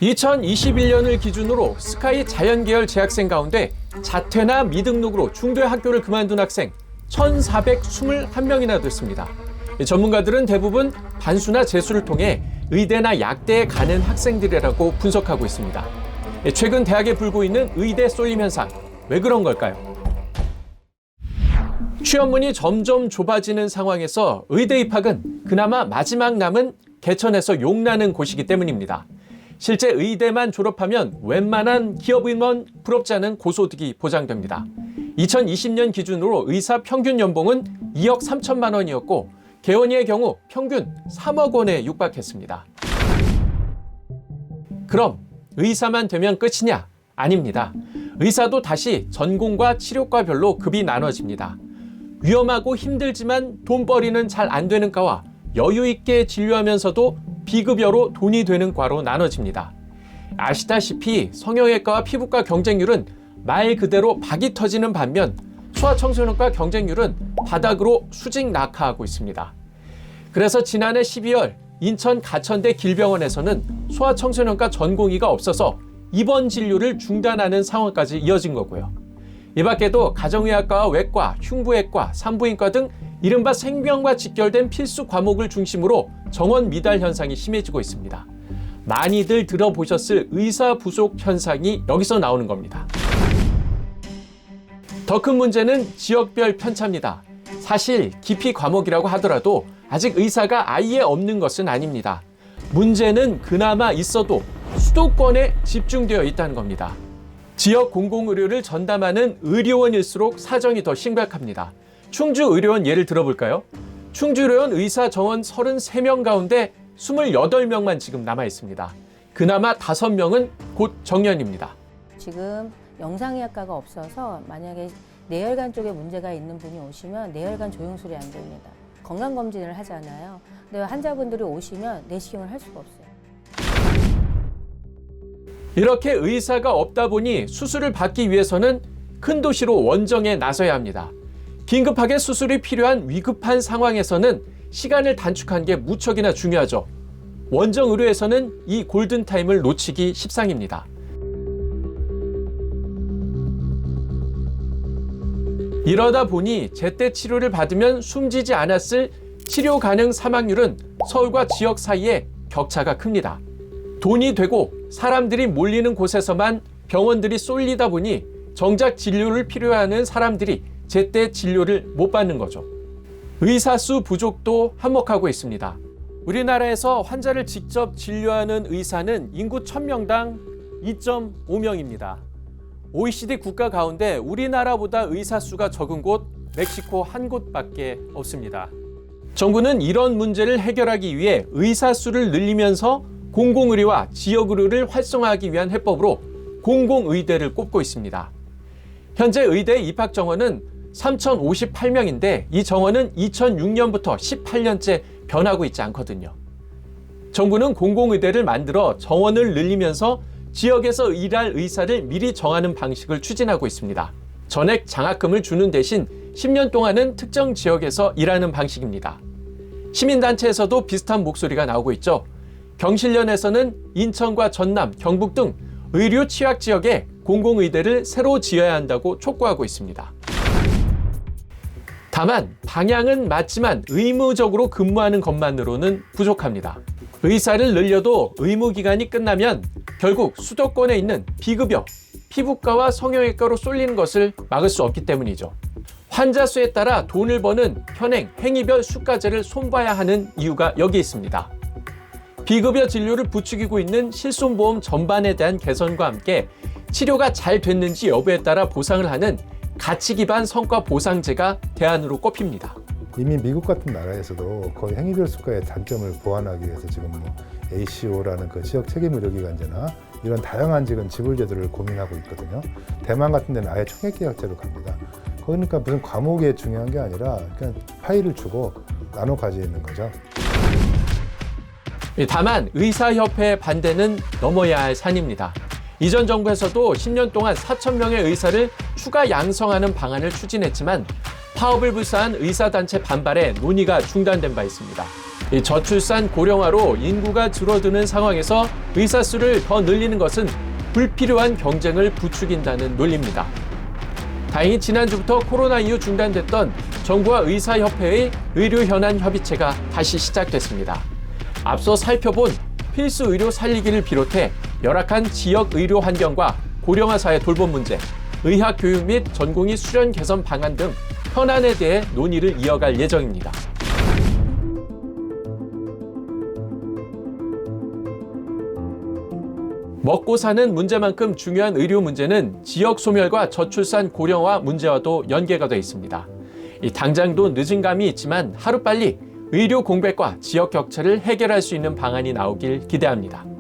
2021년을 기준으로 스카이 자연계열 재학생 가운데 자퇴나 미등록으로 중도에 학교를 그만둔 학생 1,421명이나 됐습니다. 전문가들은 대부분 반수나 재수를 통해 의대나 약대에 가는 학생들이라고 분석하고 있습니다. 최근 대학에 불고 있는 의대 쏠림 현상, 왜 그런 걸까요? 취업문이 점점 좁아지는 상황에서 의대 입학은 그나마 마지막 남은 개천에서 용나는 곳이기 때문입니다. 실제 의대만 졸업하면 웬만한 기업 임원 부럽지 않은 고소득이 보장됩니다. 2020년 기준으로 의사 평균 연봉은 2억 3천만 원이었고 개원이의 경우 평균 3억 원에 육박했습니다. 그럼 의사만 되면 끝이냐? 아닙니다. 의사도 다시 전공과 치료과별로 급이 나눠집니다. 위험하고 힘들지만 돈벌이는 잘 안 되는 과와 여유 있게 진료하면서도 비급여로 돈이 되는 과로 나눠집니다. 아시다시피 성형외과와 피부과 경쟁률은 말 그대로 박이 터지는 반면 소아청소년과 경쟁률은 바닥으로 수직 낙하하고 있습니다. 그래서 지난해 12월 인천 가천대 길병원에서는 소아청소년과 전공의가 없어서 입원 진료를 중단하는 상황까지 이어진 거고요. 이 밖에도 가정의학과와 외과, 흉부외과, 산부인과 등 이른바 생명과 직결된 필수 과목을 중심으로 정원 미달 현상이 심해지고 있습니다. 많이들 들어보셨을 의사 부족 현상이 여기서 나오는 겁니다. 더 큰 문제는 지역별 편차입니다. 사실 기피 과목이라고 하더라도 아직 의사가 아예 없는 것은 아닙니다. 문제는 그나마 있어도 수도권에 집중되어 있다는 겁니다. 지역 공공의료를 전담하는 의료원일수록 사정이 더 심각합니다. 충주의료원 예를 들어볼까요? 충주의료원 의사 정원 33명 가운데 28명만 지금 남아 있습니다. 그나마 5명은 곧 정년입니다. 지금 영상의학과가 없어서 만약에 뇌혈관 쪽에 문제가 있는 분이 오시면 뇌혈관 조영술이 안 됩니다. 건강검진을 하잖아요. 근데 환자분들이 오시면 내시경을 할 수가 없어요. 이렇게 의사가 없다 보니 수술을 받기 위해서는 큰 도시로 원정에 나서야 합니다. 긴급하게 수술이 필요한 위급한 상황에서는 시간을 단축하는 게 무척이나 중요하죠. 원정 의료에서는 이 골든타임을 놓치기 십상입니다. 이러다 보니 제때 치료를 받으면 숨지지 않았을 치료 가능 사망률은 서울과 지역 사이에 격차가 큽니다. 돈이 되고 사람들이 몰리는 곳에서만 병원들이 쏠리다 보니 정작 진료를 필요하는 사람들이 제때 진료를 못 받는 거죠. 의사 수 부족도 한몫하고 있습니다. 우리나라에서 환자를 직접 진료하는 의사는 인구 1000명당 2.5명입니다. OECD 국가 가운데 우리나라보다 의사 수가 적은 곳 멕시코 한 곳밖에 없습니다. 정부는 이런 문제를 해결하기 위해 의사 수를 늘리면서 공공의료와 지역의료를 활성화하기 위한 해법으로 공공의대를 꼽고 있습니다. 현재 의대 입학 정원은 3,058명인데 이 정원은 2006년부터 18년째 변하고 있지 않거든요. 정부는 공공의대를 만들어 정원을 늘리면서 지역에서 일할 의사를 미리 정하는 방식을 추진하고 있습니다. 전액 장학금을 주는 대신 10년 동안은 특정 지역에서 일하는 방식입니다. 시민단체에서도 비슷한 목소리가 나오고 있죠. 경실련에서는 인천과 전남, 경북 등 의료 취약 지역에 공공의대를 새로 지어야 한다고 촉구하고 있습니다. 다만 방향은 맞지만 의무적으로 근무하는 것만으로는 부족합니다. 의사를 늘려도 의무 기간이 끝나면 결국 수도권에 있는 비급여, 피부과와 성형외과로 쏠리는 것을 막을 수 없기 때문이죠. 환자 수에 따라 돈을 버는 현행 행위별 수가제를 손봐야 하는 이유가 여기 있습니다. 비급여 진료를 부추기고 있는 실손보험 전반에 대한 개선과 함께 치료가 잘 됐는지 여부에 따라 보상을 하는 가치 기반 성과 보상제가 대안으로 꼽힙니다. 이미 미국 같은 나라에서도 거의 행위별 수가의 단점을 보완하기 위해서 지금 ACO라는 그 지역 책임 의료기관제나 이런 다양한 지금 지불제도를 고민하고 있거든요. 대만 같은 데는 아예 총액계약제로 갑니다. 그러니까 무슨 과목이 중요한 게 아니라 그냥 파일을 주고 나눠 가지는 거죠. 다만 의사협회의 반대는 넘어야 할 산입니다. 이전 정부에서도 10년 동안 4,000명의 의사를 추가 양성하는 방안을 추진했지만 파업을 불사한 의사단체 반발에 논의가 중단된 바 있습니다. 이 저출산 고령화로 인구가 줄어드는 상황에서 의사 수를 더 늘리는 것은 불필요한 경쟁을 부추긴다는 논리입니다. 다행히 지난주부터 코로나 이후 중단됐던 정부와 의사협회의 의료현안 협의체가 다시 시작됐습니다. 앞서 살펴본 필수 의료 살리기를 비롯해 열악한 지역 의료 환경과 고령화 사회 돌봄 문제, 의학 교육 및 전공의 수련 개선 방안 등 현안에 대해 논의를 이어갈 예정입니다. 먹고 사는 문제만큼 중요한 의료 문제는 지역 소멸과 저출산 고령화 문제와도 연계가 되어 있습니다. 당장도 늦은 감이 있지만 하루빨리 의료 공백과 지역 격차를 해결할 수 있는 방안이 나오길 기대합니다.